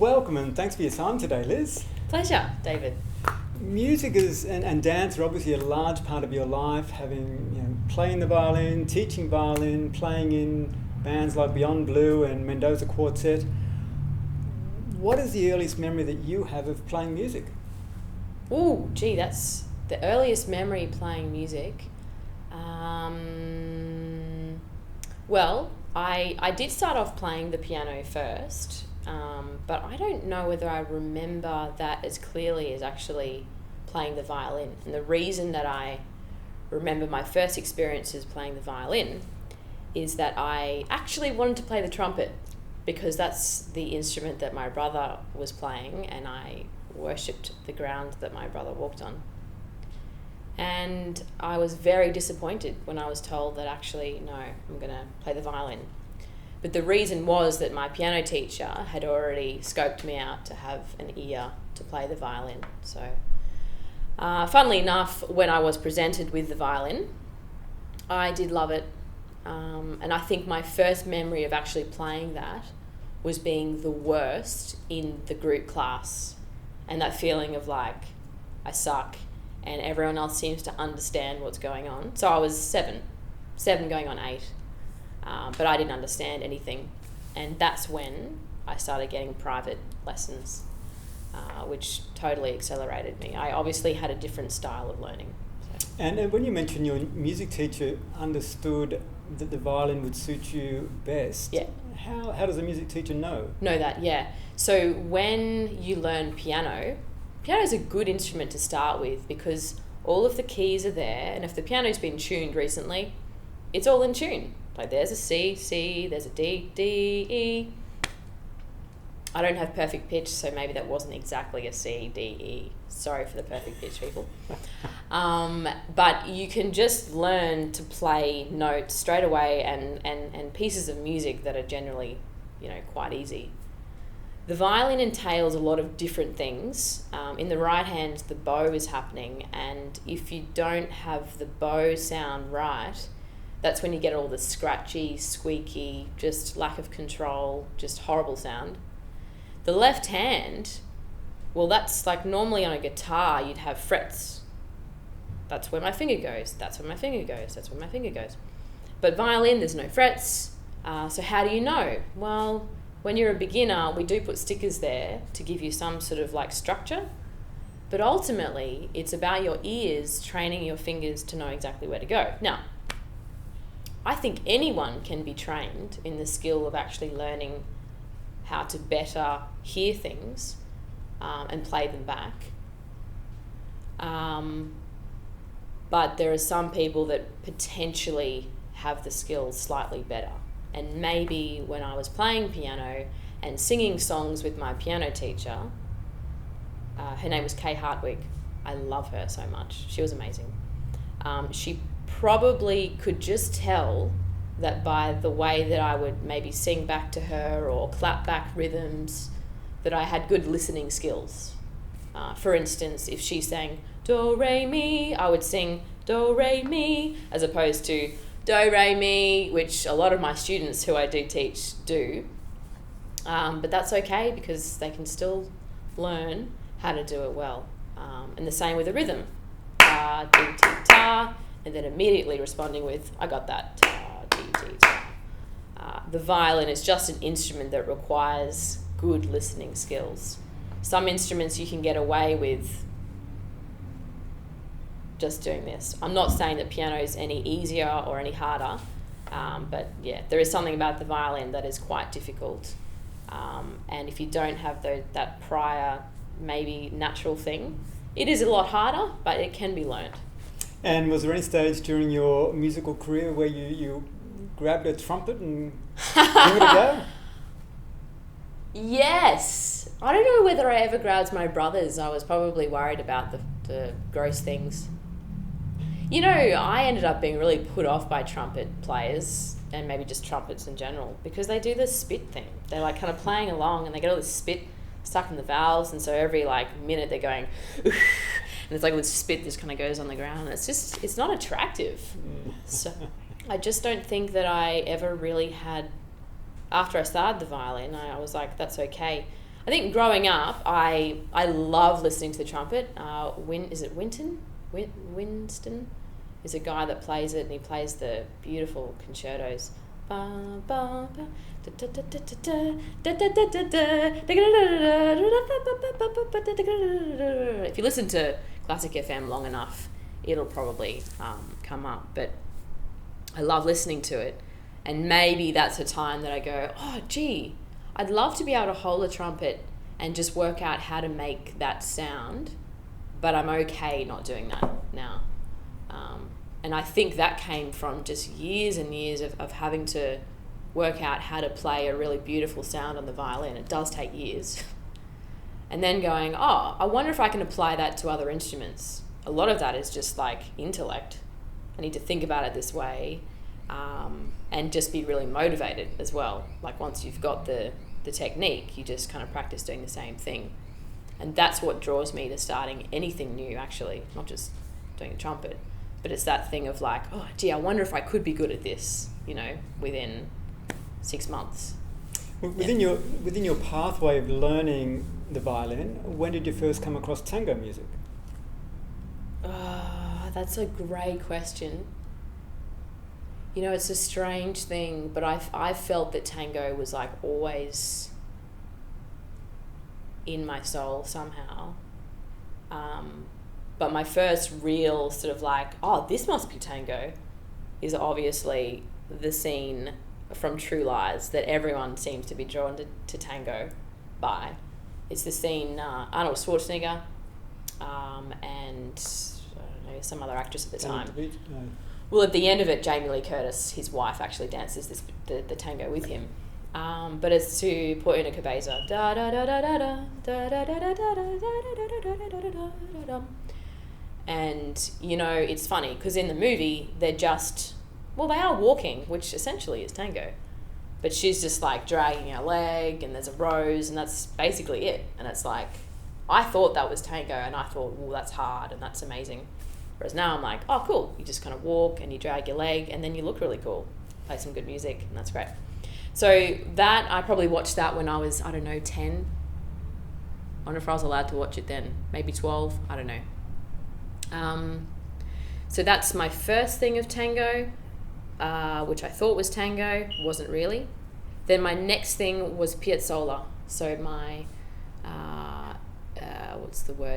Welcome and thanks for your time today, Liz. Pleasure, David. Music and dance are obviously a large part of your life, having playing the violin, teaching violin, playing in bands like Beyond Blue and Mendoza Quartet. What is the earliest memory that you have of playing music? Ooh, gee, that's the earliest memory playing music. Well, I did start off playing the piano first, but I don't know whether I remember that as clearly as actually playing the violin. And the reason that I remember my first experiences playing the violin is that I actually wanted to play the trumpet because that's the instrument that my brother was playing, and I worshipped the ground that my brother walked on. And I was very disappointed when I was told that actually, no, I'm going to play the violin. But the reason was that my piano teacher had already scoped me out to have an ear to play the violin. So, funnily enough, when I was presented with the violin, I did love it. And I think my first memory of actually playing that was being the worst in the group class. And that feeling of like, I suck, and everyone else seems to understand what's going on. So I was seven going on 8, but I didn't understand anything. And that's when I started getting private lessons, which totally accelerated me. I obviously had a different style of learning. So. And when you mentioned your music teacher understood that the violin would suit you best, yeah. How does a music teacher know? Know that, yeah. So when you learn piano is a good instrument to start with because all of the keys are there, and if the piano's been tuned recently, it's all in tune. Like there's a C, there's a D, E. I don't have perfect pitch, so maybe that wasn't exactly a C, D, E. Sorry for the perfect pitch, people. But you can just learn to play notes straight away and pieces of music that are generally, quite easy. The violin entails a lot of different things. In the right hand, the bow is happening, and if you don't have the bow sound right, that's when you get all the scratchy, squeaky, just lack of control, just horrible sound. The left hand, well, that's like normally on a guitar, you'd have frets. That's where my finger goes, that's where my finger goes, that's where my finger goes. But violin, there's no frets. So how do you know? Well, when you're a beginner, we do put stickers there to give you some sort of like structure. But ultimately, it's about your ears training your fingers to know exactly where to go. Now, I think anyone can be trained in the skill of actually learning how to better hear things and play them back. But there are some people that potentially have the skills slightly better. And maybe when I was playing piano and singing songs with my piano teacher, her name was Kay Hartwig. I love her so much. She was amazing. She probably could just tell that by the way that I would maybe sing back to her or clap back rhythms, that I had good listening skills. For instance, if she sang do, re, mi, I would sing do, re, mi, as opposed to do, re, mi, which a lot of my students who I do teach do. But that's okay because they can still learn how to do it well. And the same with the rhythm. Ta, dee, ti, ta, and then immediately responding with, I got that. Ta, dee, ti, ta. The violin is just an instrument that requires good listening skills. Some instruments you can get away with just doing this. I'm not saying that piano is any easier or any harder, but yeah, there is something about the violin that is quite difficult. And if you don't have that prior, maybe natural thing, it is a lot harder, but it can be learned. And was there any stage during your musical career where you grabbed a trumpet and gave it a go? Yes. I don't know whether I ever grabbed my brother's. I was probably worried about the gross things. I ended up being really put off by trumpet players and maybe just trumpets in general because they do this spit thing. They're like kind of playing along and they get all this spit stuck in the valves, and so every minute they're going and it's like this spit just kind of goes on the ground. It's not attractive. So I just don't think that I ever really had, after I started the violin, I was like, that's okay. I think growing up, I love listening to the trumpet. Winston is a guy that plays it, and he plays the beautiful concertos. If you listen to Classic FM long enough, it'll probably come up. But I love listening to it, and maybe that's a time that I go, oh gee, I'd love to be able to hold a trumpet and just work out how to make that sound, but I'm okay not doing that now. And I think that came from just years and years of having to work out how to play a really beautiful sound on the violin. It does take years. And then going, oh, I wonder if I can apply that to other instruments. A lot of that is just like intellect. I need to think about it this way, and just be really motivated as well. Like once you've got the technique, you just kind of practice doing the same thing. And that's what draws me to starting anything new, actually, not just doing a trumpet. But it's that thing of like, oh, gee, I wonder if I could be good at this, within 6 months. Within your pathway of learning the violin, when did you first come across tango music? That's a great question. It's a strange thing, but I felt that tango was like always in my soul somehow. But my first real sort of like, oh, this must be tango, is obviously the scene from True Lies that everyone seems to be drawn to tango by. It's the scene Arnold Schwarzenegger and I don't know, some other actress at the time. Well, at the end of it, Jamie Lee Curtis, his wife, actually dances the tango with him. But it's to Por Una Cabeza. Da da da da da da da da da da da da da da. And it's funny because in the movie they are walking, which essentially is tango, but she's just like dragging her leg, and there's a rose, and that's basically it. And it's like, I thought that was tango, and I thought, well, that's hard and that's amazing. Whereas now I'm like, oh, cool. You just kind of walk and you drag your leg, and then you look really cool. Play some good music, and that's great. So that, I probably watched that when I was, 10. I wonder if I was allowed to watch it then. Maybe 12. I don't know. So that's my first thing of tango, which I thought was tango. Wasn't really. Then my next thing was piazzolla. So my,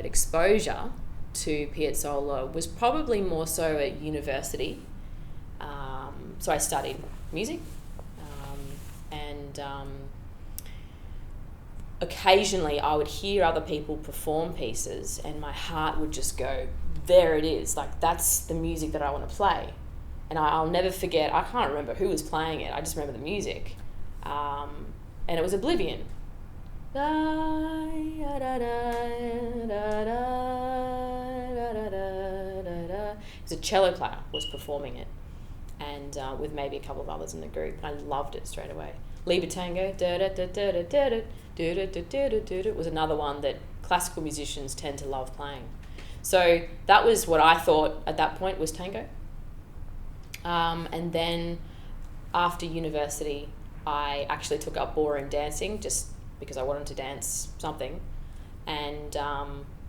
exposure to piazzolla was probably more so at university. So I studied music, and occasionally I would hear other people perform pieces, and my heart would just go, there it is, like that's the music that I want to play. And I'll never forget, I can't remember who was playing it, I just remember the music, and it was Oblivion. It was a cello player was performing it, and with maybe a couple of others in the group, and I loved it straight away. Liebe Tango was another one that classical musicians tend to love playing. So that was what I thought at that point was tango. And then after university, I actually took up ballroom dancing just because I wanted to dance something. And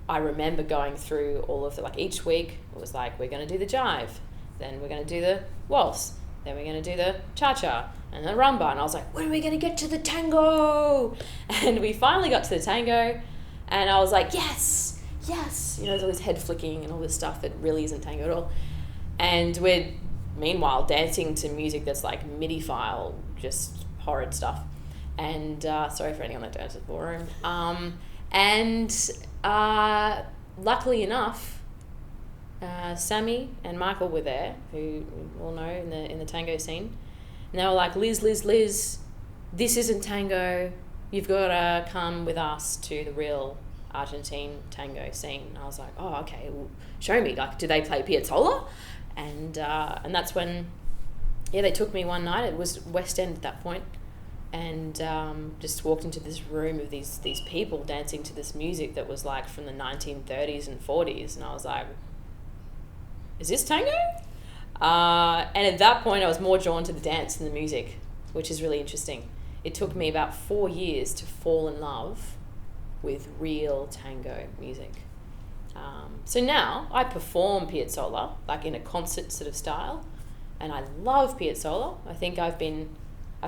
I remember going through all of each week, it was like, we're going to do the jive, then we're going to do the waltz, then we're going to do the cha-cha and the rumba. And I was like, when are we going to get to the tango? And we finally got to the tango, and I was like, yes. There's all this head flicking and all this stuff that really isn't tango at all. And we're, meanwhile, dancing to music that's like MIDI file, just horrid stuff. And sorry for anyone that dances ballroom. Luckily enough, Sammy and Michael were there, who you all know in the tango scene. And they were like, Liz, this isn't tango. You've got to come with us to the real Argentine tango scene. And I was like, oh, okay, well, show me. Like, do they play piazzolla? And that's when, they took me one night. It was West End at that point, and just walked into this room of these people dancing to this music that was like from the 1930s and 40s, and I was like, is this tango? And at that point, I was more drawn to the dance than the music, which is really interesting. It took me about 4 years to fall in love with real tango music. So now I perform piazzolla, like in a concert sort of style, and I love piazzolla. I think I've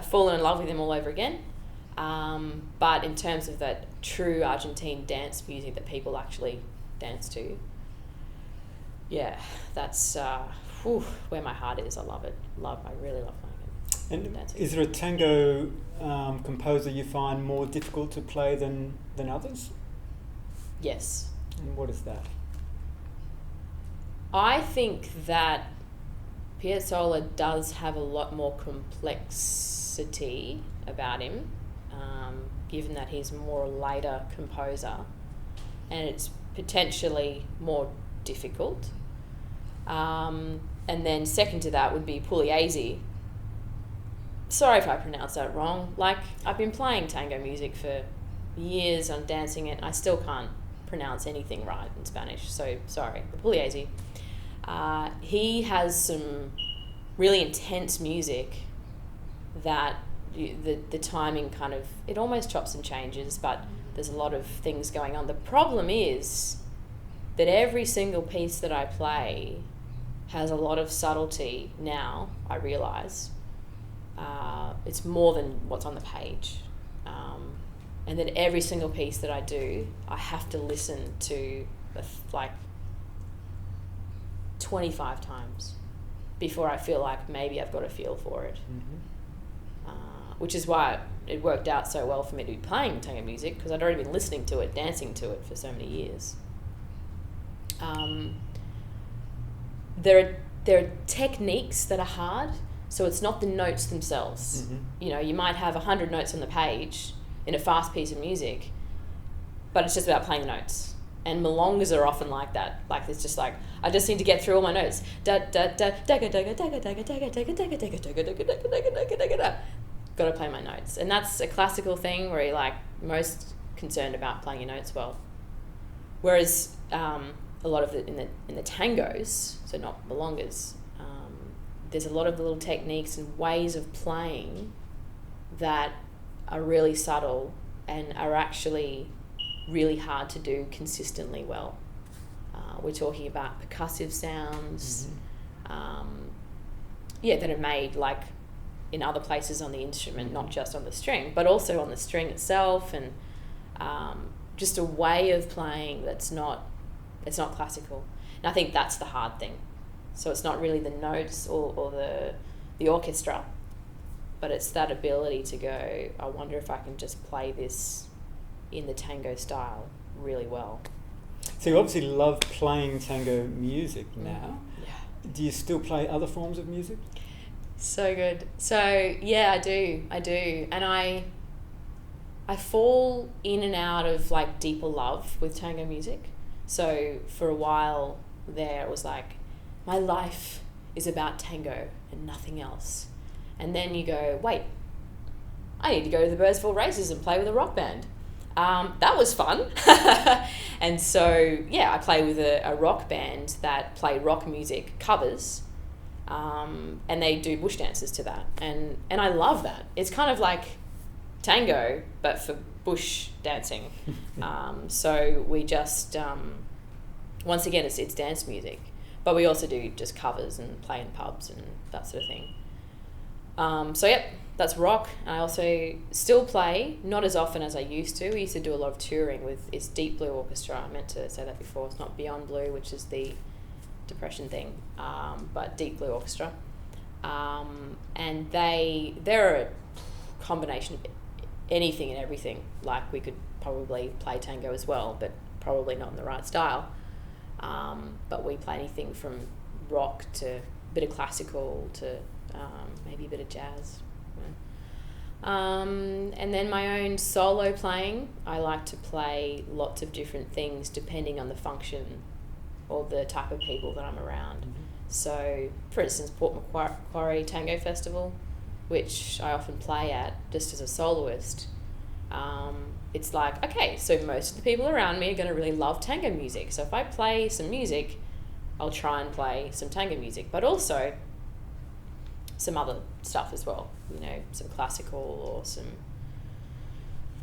fallen in love with him all over again. But in terms of that true Argentine dance music that people actually dance to, yeah, that's where my heart is. I love it. I really love playing it. And is there a tango composer you find more difficult to play than others? Yes. And what is that? I think that Piazzolla does have a lot more complexity about him, given that he's more a later composer, and it's potentially more difficult. And then second to that would be Pugliese. Sorry if I pronounced that wrong. Like, I've been playing tango music for years, I'm dancing it, and I still can't pronounce anything right in Spanish, so sorry. But Pugliese, he has some really intense music that the timing kind of, it almost chops and changes, but there's a lot of things going on. The problem is that every single piece that I play has a lot of subtlety now, I realise. It's more than what's on the page. And then every single piece that I do, I have to listen to like 25 times before I feel like maybe I've got a feel for it. Mm-hmm. Which is why it worked out so well for me to be playing tango music, because I'd already been listening to it, dancing to it for so many years. There are techniques that are hard, so it's not the notes themselves. Mm-hmm. You know, you might have 100 notes on the page in a fast piece of music, but it's just about playing the notes. And milongas are often like that. Like, it's just like, I just need to get through all my notes. Da da da da da da da da da da da da da da. Got to play my notes. And that's a classical thing where you're like most concerned about playing your notes well. Whereas a lot of in the tangos, so not milongas, there's a lot of little techniques and ways of playing that are really subtle and are actually really hard to do consistently well. We're talking about percussive sounds, that are made like in other places on the instrument, not just on the string, but also on the string itself, and just a way of playing it's not classical. And I think that's the hard thing. So it's not really the notes or the orchestra, but it's that ability to go, I wonder if I can just play this in the tango style really well. So you obviously love playing tango music now. Yeah. Do you still play other forms of music? So good. So yeah, I do. And I fall in and out of like deeper love with tango music. So for a while there, it was like, my life is about tango and nothing else. And then you go, wait, I need to go to the Birdsville races and play with a rock band. That was fun. And so, yeah, I play with a rock band that play rock music covers, and they do bush dances to that. And I love that. It's kind of like tango, but for bush dancing. So we just, once again, it's dance music. But we also do just covers and play in pubs and that sort of thing. So, yep, that's rock. I also still play, not as often as I used to. We used to do a lot of touring with it's Deep Blue Orchestra. I meant to say that before. It's not Beyond Blue, which is the depression thing, but Deep Blue Orchestra. And they're a combination of anything and everything. Like, we could probably play tango as well, but probably not in the right style. But we play anything from rock to a bit of classical to maybe a bit of jazz. And then my own solo playing, I like to play lots of different things depending on the function or the type of people that I'm around. Mm-hmm. So, for instance, Port Macquarie Tango Festival, which I often play at just as a soloist. It's like, okay, so most of the people around me are going to really love tango music. So if I play some music, I'll try and play some tango music, but also some other stuff as well, you know, some classical or some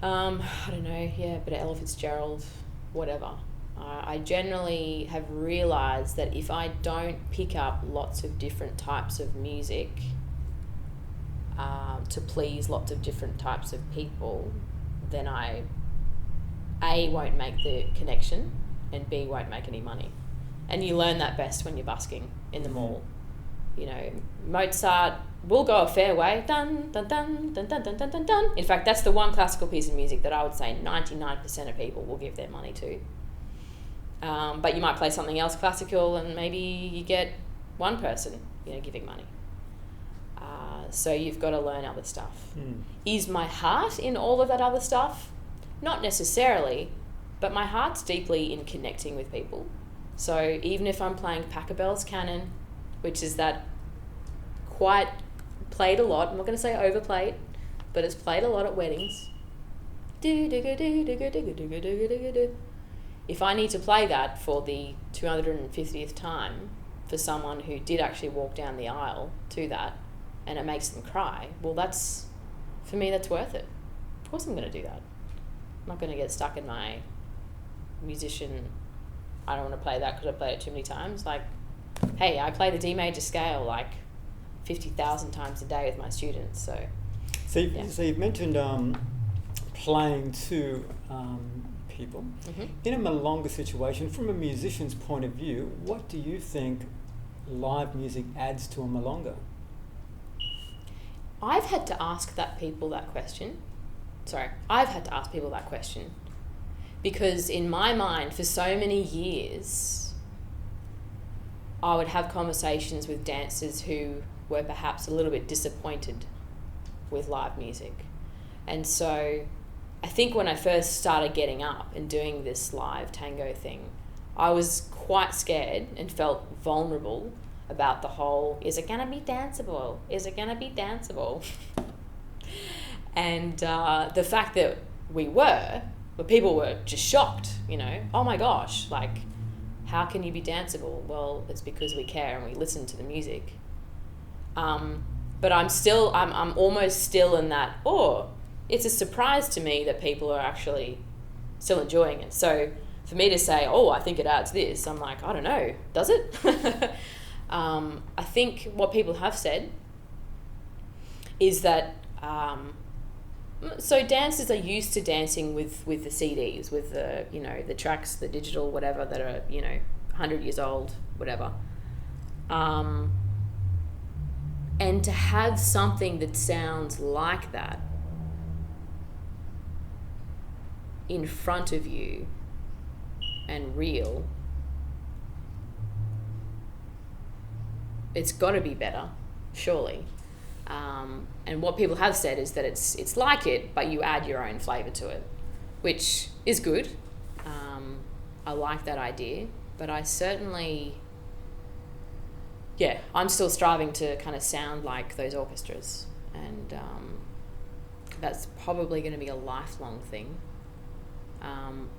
I don't know, yeah, but Ella Fitzgerald, whatever. I generally have realised that if I don't pick up lots of different types of music to please lots of different types of people, then I, A, won't make the connection, and B, won't make any money. And you learn that best when you're busking in the mall. You know, Mozart will go a fair way. Dun, dun, dun, dun, dun, dun, dun, dun, dun. In fact, that's the one classical piece of music that I would say 99% of people will give their money to. But you might play something else classical and maybe you get one person, you know, giving money. So you've got to learn other stuff. Is my heart in all of that other stuff? Not necessarily, but my heart's deeply in connecting with people. So even if I'm playing Pachelbel's canon, which is that quite played a lot, I'm not going to say overplayed, but it's played a lot at weddings. If I need to play that for the 250th time for someone who did actually walk down the aisle to that and it makes them cry, well, that's, for me, that's worth it. Of course I'm going to do that. I'm not going to get stuck in my musician, I don't want to play that because I played it too many times. Like, hey, I play the D major scale like 50,000 times a day with my students. So you've mentioned playing to people. In a milonga situation, from a musician's point of view, what do you think live music adds to a milonga? I've had to ask people that question because in my mind, for so many years, I would have conversations with dancers who were perhaps a little bit disappointed with live music. And so I think when I first started getting up and doing this live tango thing, I was quite scared and felt vulnerable about the whole, is it going to be danceable? Is it going to be danceable? And the fact that people were just shocked, you know, oh my gosh, like, how can you be danceable? Well, it's because we care and we listen to the music. But I'm almost still in that, it's a surprise to me that people are actually still enjoying it. So for me to say, I think it adds this, I'm like, I don't know, does it? I think what people have said is that, so dancers are used to dancing with the CDs, with the, you know, the tracks, the digital, whatever, that are, you know, 100 years old, whatever. And to have something that sounds like that in front of you and real, it's got to be better, surely. And what people have said is that it's like it, but you add your own flavour to it, which is good. I like that idea, but I certainly, I'm still striving to kind of sound like those orchestras, and that's probably going to be a lifelong thing.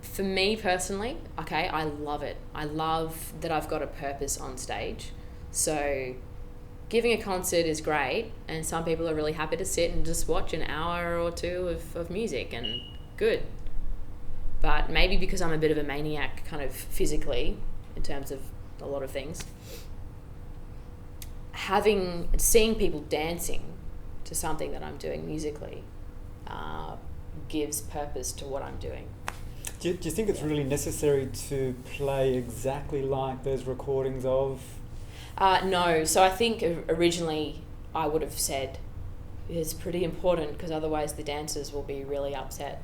For me personally, I love it. I love that I've got a purpose on stage. So giving a concert is great, and some people are really happy to sit and just watch an hour or two of music, and good. But maybe because I'm a bit of a maniac kind of physically in terms of a lot of things, seeing people dancing to something that I'm doing musically gives purpose to what I'm doing. Do you think it's really necessary to play exactly like those recordings of? No. So I think originally I would have said it's pretty important because otherwise the dancers will be really upset.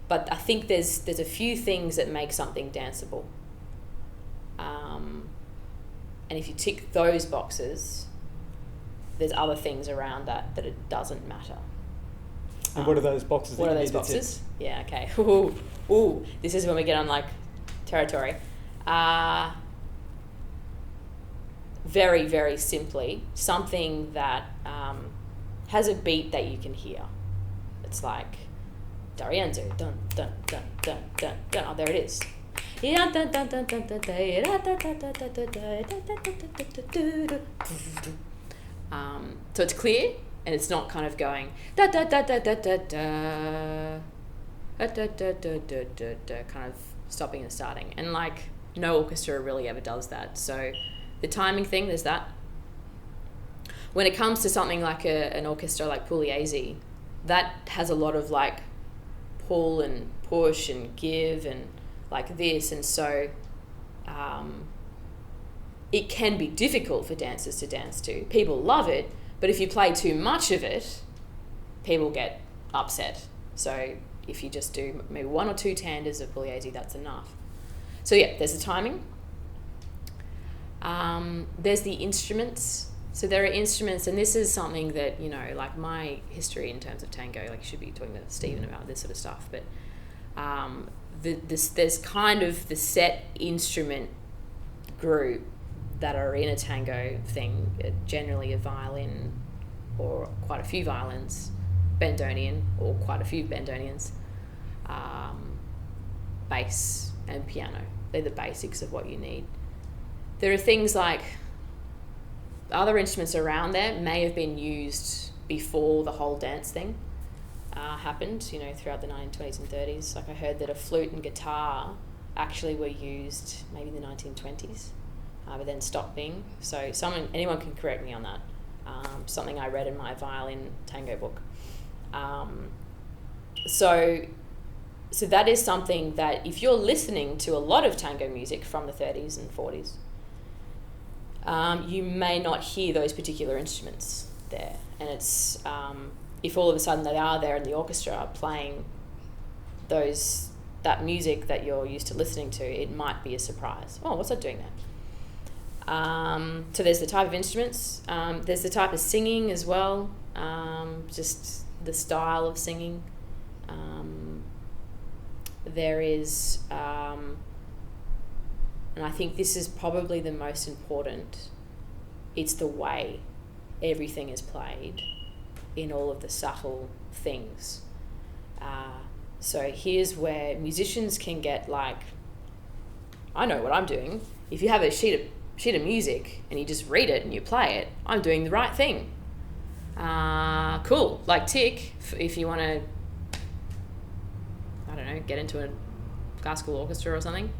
But I think there's a few things that make something danceable. And if you tick those boxes, there's other things around that it doesn't matter. And what are those boxes? What are those boxes? Yeah, okay. Ooh, this is when we get on like territory. Very, very simply, something that has a beat that you can hear. It's like Darienzo, dun dun dun dun dun dun. Oh, there it is. So it's clear, and it's not kind of going da da da da da da da da da da da da da da, kind of stopping and starting. And like no orchestra really ever does that. So the timing thing, there's that. When it comes to something like an orchestra like Pugliese, that has a lot of like pull and push and give and like this, and so it can be difficult for dancers to dance to. People love it, but if you play too much of it, people get upset. So if you just do maybe 1 or 2 tanders of Pugliese, that's enough. So yeah, there's the timing. There's the instruments. So there are instruments, and this is something that, you know, like my history in terms of tango, like you should be talking to Stephen about this sort of stuff, but there's kind of the set instrument group that are in a tango thing, generally a violin or quite a few violins, bandoneon or quite a few bandoneons, bass and piano. They're the basics of what you need. There are things like other instruments around there may have been used before the whole dance thing happened, you know, throughout the 1920s and 30s. Like I heard that a flute and guitar actually were used maybe in the 1920s, but then stopped being. So anyone can correct me on that. Something I read in my violin tango book. So that is something that if you're listening to a lot of tango music from the 30s and 40s, you may not hear those particular instruments there. And it's if all of a sudden they are there in the orchestra playing that music that you're used to listening to, it might be a surprise. Oh, what's that doing there? So there's the type of instruments. There's the type of singing as well, just the style of singing. There is, and I think this is probably the most important, it's the way everything is played in all of the subtle things. So here's where musicians can get like, I know what I'm doing. If you have a sheet of music and you just read it and you play it, I'm doing the right thing. Cool, like tick, if you want to, I don't know, get into a classical orchestra or something.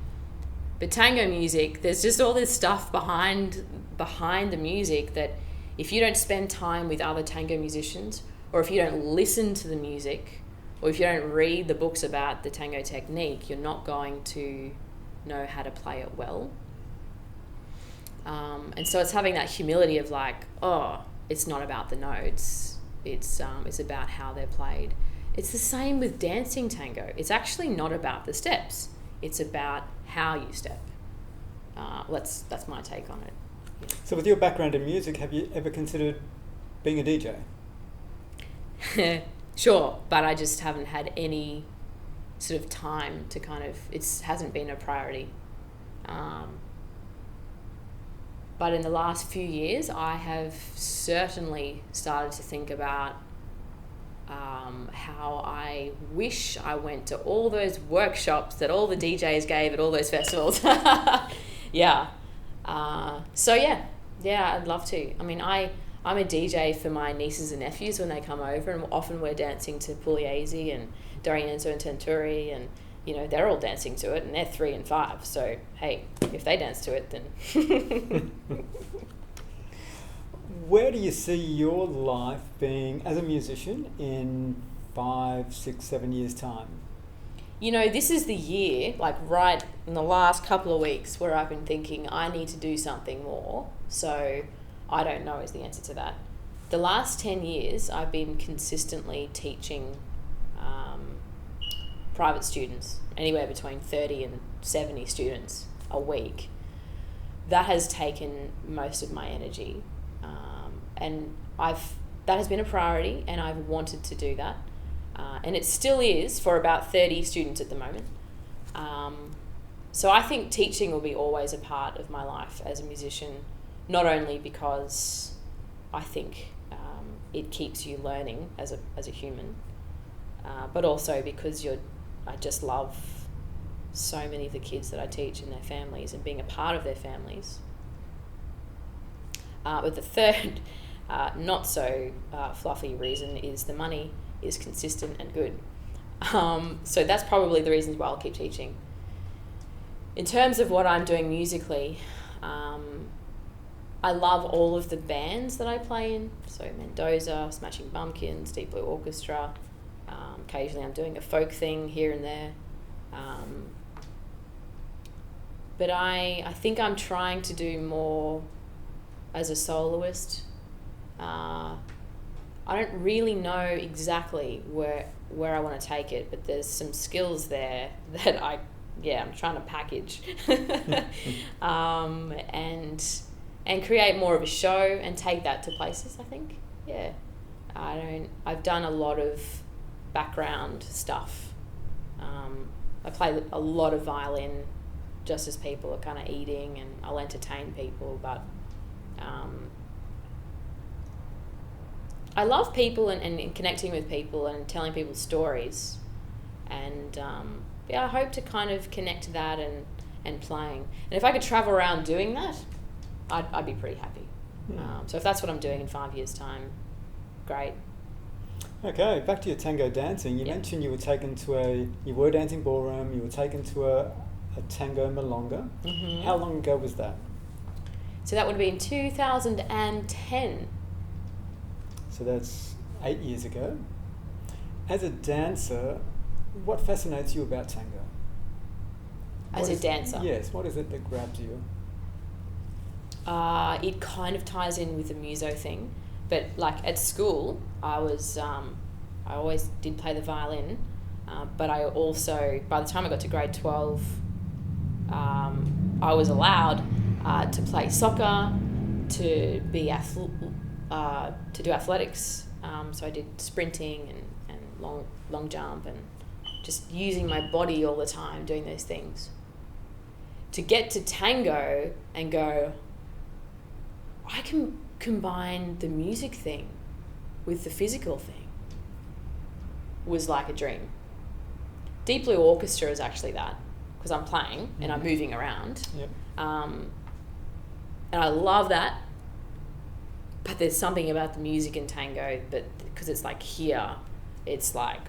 But tango music, there's just all this stuff behind the music that if you don't spend time with other tango musicians, or if you don't listen to the music, or if you don't read the books about the tango technique, you're not going to know how to play it well. And so it's having that humility of like, oh, it's not about the notes, it's about how they're played. It's the same with dancing tango. It's actually not about the steps. It's about how you step. That's my take on it. Yeah. So with your background in music, have you ever considered being a DJ? Sure, but I just haven't had any sort of time to kind of, it hasn't been a priority. But in the last few years, I have certainly started to think about how I wish I went to all those workshops that all the DJs gave at all those festivals. Yeah. So yeah, I'd love to. I mean, I'm a DJ for my nieces and nephews when they come over, and often we're dancing to Pugliese and D'Arienzo and Tenturi, and you know, they're all dancing to it, and they're 3 and 5. So hey, if they dance to it, then. Where do you see your life being as a musician in 5, 6, 7 years' time? You know, this is the year, like right in the last couple of weeks, where I've been thinking I need to do something more. So I don't know is the answer to that. The last 10 years, I've been consistently teaching private students, anywhere between 30 and 70 students a week. That has taken most of my energy. And that has been a priority, and I've wanted to do that. And it still is for about 30 students at the moment. So I think teaching will be always a part of my life as a musician, not only because I think it keeps you learning as a human, but also because I just love so many of the kids that I teach and their families and being a part of their families. But the third Not so fluffy reason is the money is consistent and good. So that's probably the reasons why I'll keep teaching. In terms of what I'm doing musically, I love all of the bands that I play in. So Mendoza, Smashing Pumpkins, Deep Blue Orchestra. Occasionally I'm doing a folk thing here and there. But I think I'm trying to do more as a soloist. I don't really know exactly where I want to take it, but there's some skills there that I'm trying to package and create more of a show and take that to places, I think. Yeah. I've done a lot of background stuff. I play a lot of violin just as people are kind of eating, and I'll entertain people, but I love people and connecting with people and telling people stories, and I hope to kind of connect to that and playing. And if I could travel around doing that, I'd be pretty happy. So if that's what I'm doing in 5 years' time, great. Okay, back to your tango dancing. You mentioned you were dancing ballroom, you were taken to a tango milonga. Mm-hmm. How long ago was that? So that would have been 2010. So that's 8 years ago. As a dancer, what fascinates you about tango? As a dancer? Yes, what is it that grabs you? It kind of ties in with the muso thing, but like at school, I always did play the violin, but I also, by the time I got to grade 12, I was allowed to play soccer, to do athletics. So I did sprinting and long jump, and just using my body all the time, doing those things. To get to tango and go, I can combine the music thing with the physical thing, was like a dream. Deep Blue Orchestra is actually that, because I'm playing and I'm moving around. Yep. And I love that. But there's something about the music in tango that, because it's like here, it's like,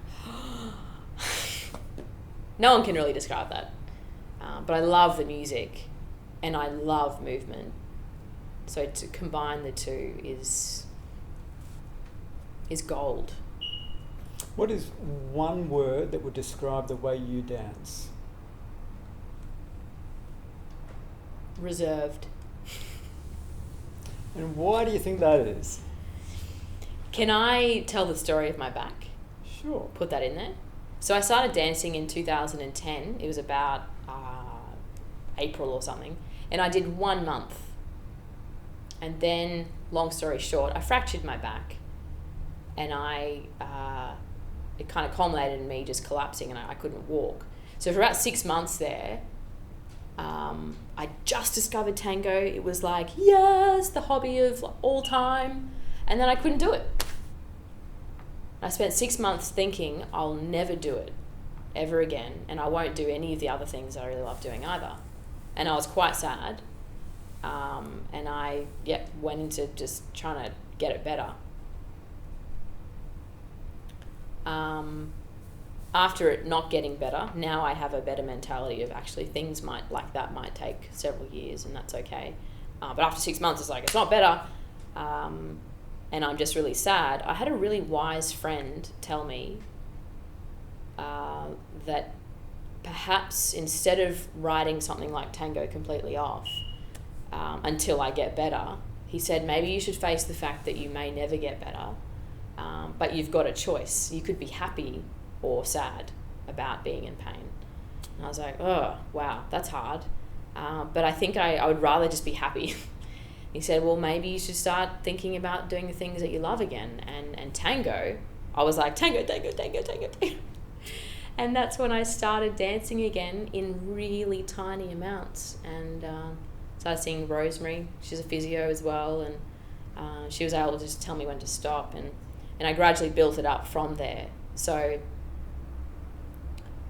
no one can really describe that. But I love the music and I love movement. So to combine the two is gold. What is one word that would describe the way you dance? Reserved. And why do you think that is? Can I tell the story of my back? Sure. Put that in there. So I started dancing in 2010. It was about April or something. And I did 1 month. And then, long story short, I fractured my back. And it kind of culminated in me just collapsing, and I couldn't walk. So for about 6 months there, I just discovered tango. It was like, yes, the hobby of all time. And then I couldn't do it. I spent 6 months thinking I'll never do it ever again, and I won't do any of the other things I really love doing either. And I was quite sad. And I went into just trying to get it better. After it not getting better, now I have a better mentality of actually things might take several years, and that's okay. But after 6 months, it's like, it's not better. And I'm just really sad. I had a really wise friend tell me that perhaps instead of writing something like Tango completely off until I get better, he said maybe you should face the fact that you may never get better, but you've got a choice. You could be happy or sad about being in pain. And I was like, oh, wow, that's hard. But I think I would rather just be happy. He said, well, maybe you should start thinking about doing the things that you love again. And tango, I was like, tango. And that's when I started dancing again in really tiny amounts. And started seeing Rosemary. She's a physio as well. And she was able to just tell me when to stop. And I gradually built it up from there. So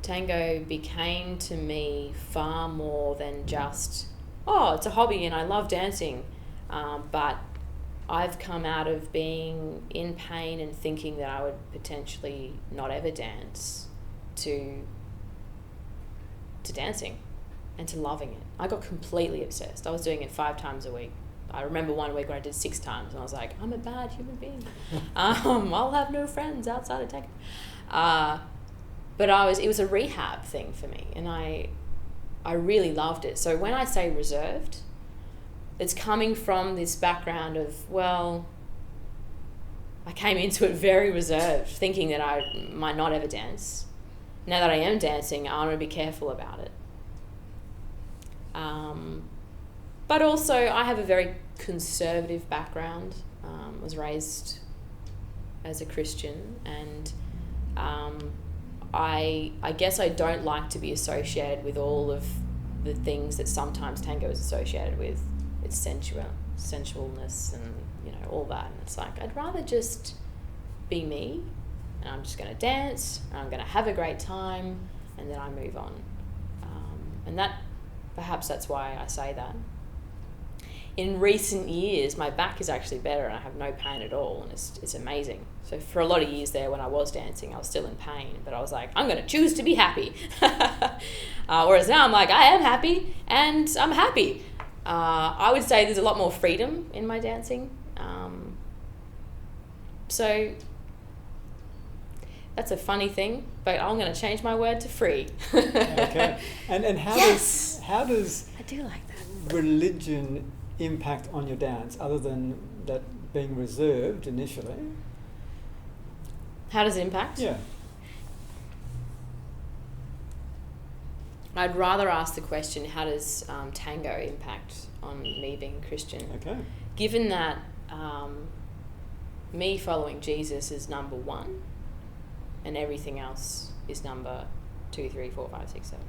tango became to me far more than just, oh, it's a hobby and I love dancing. But I've come out of being in pain and thinking that I would potentially not ever dance to dancing and to loving it. I got completely obsessed. I was doing it 5 times a week. I remember one week when I did 6 times and I was like, I'm a bad human being. I'll have no friends outside of Tango. But it was a rehab thing for me, and I really loved it. So when I say reserved, it's coming from this background of, well, I came into it very reserved, thinking that I might not ever dance. Now that I am dancing, I want to be careful about it. But also, I have a very conservative background. Was raised as a Christian, and I guess I don't like to be associated with all of the things that sometimes tango is associated with. It's sensualness and, all that. And it's like, I'd rather just be me, and I'm just going to dance, and I'm going to have a great time, and then I move on. And perhaps that's why I say that. In recent years, my back is actually better and I have no pain at all, and it's amazing. So for a lot of years there, when I was dancing, I was still in pain, but I was like, I'm going to choose to be happy. Whereas now I'm like, I am happy and I'm happy. I would say there's a lot more freedom in my dancing. So that's a funny thing, but I'm going to change my word to free. Okay. And how Yes! how does I do like that. religion impact on your dance, other than that being reserved initially? How does it impact? Yeah. I'd rather ask the question, how does tango impact on me being Christian? Okay. Given that me following Jesus is number 1 and everything else is number 2, 3, 4, 5, 6, 7.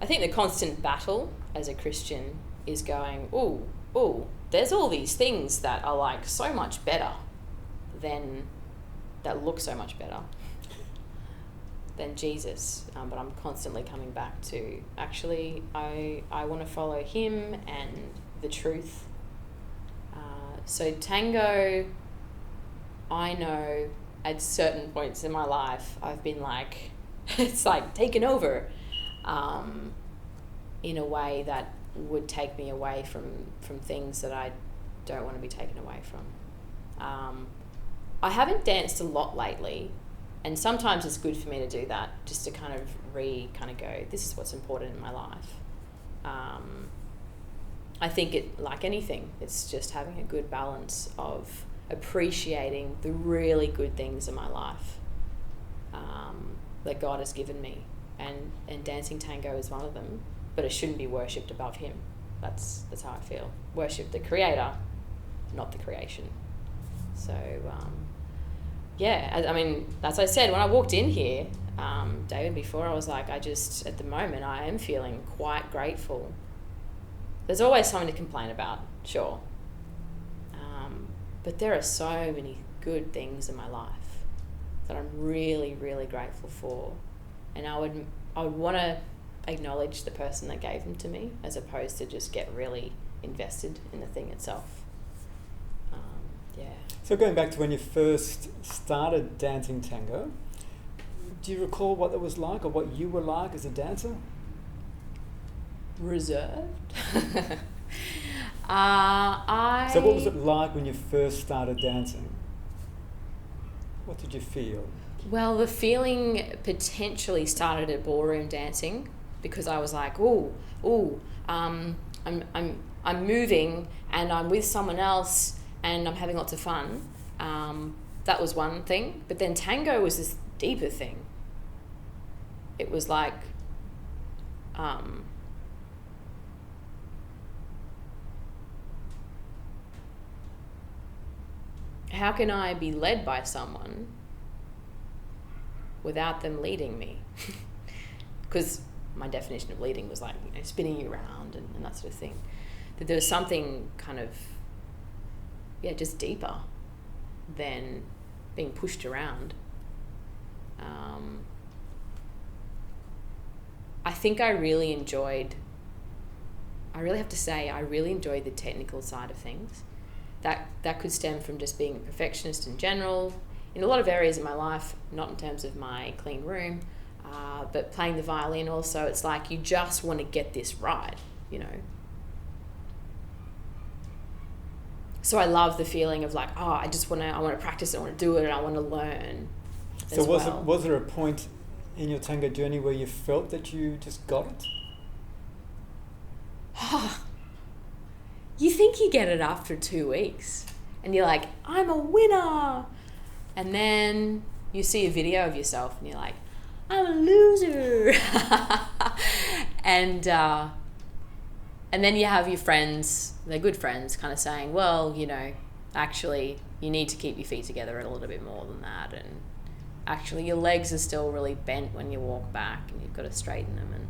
I think the constant battle as a Christian is going, ooh, there's all these things that are like so much better that look so much better than Jesus. But I'm constantly coming back to, actually, I want to follow him and the truth. So tango, I know at certain points in my life, I've been like, it's like taken over in a way that would take me away from things that I don't want to be taken away from. I haven't danced a lot lately, and sometimes it's good for me to do that, just to kind of go, this is what's important in my life. I think it, like anything, it's just having a good balance of appreciating the really good things in my life that God has given me, and dancing tango is one of them, but it shouldn't be worshipped above him. That's how I feel. Worship the creator, not the creation. So I mean, as I said, when I walked in here, David, before, I was like, at the moment, I am feeling quite grateful. There's always something to complain about, sure. But there are so many good things in my life that I'm really, really grateful for. And I would want to acknowledge the person that gave them to me, as opposed to just get really invested in the thing itself. So going back to when you first started dancing tango, do you recall what that was like, or what you were like as a dancer? Reserved. So what was it like when you first started dancing? What did you feel? Well, the feeling potentially started at ballroom dancing, because I was like, I'm moving and I'm with someone else and I'm having lots of fun. That was one thing. But then tango was this deeper thing. It was like, how can I be led by someone without them leading me? Because my definition of leading was like, spinning you around and that sort of thing. That there was something kind of, just deeper than being pushed around. I think I really have to say, I really enjoyed the technical side of things. that could stem from just being a perfectionist in general, in a lot of areas in my life, not in terms of my clean room, but playing the violin also, it's like you just want to get this right, you know. So I love the feeling of like, I want to practice it, I want to do it, and I want to learn. So was there a point in your tango journey where you felt that you just got it? You think you get it after 2 weeks, and you're like, I'm a winner. And then you see a video of yourself and you're like, I'm a loser. and then you have your friends, they're good friends, kind of saying, well, you know, actually you need to keep your feet together a little bit more than that, and actually your legs are still really bent when you walk back and you've got to straighten them. And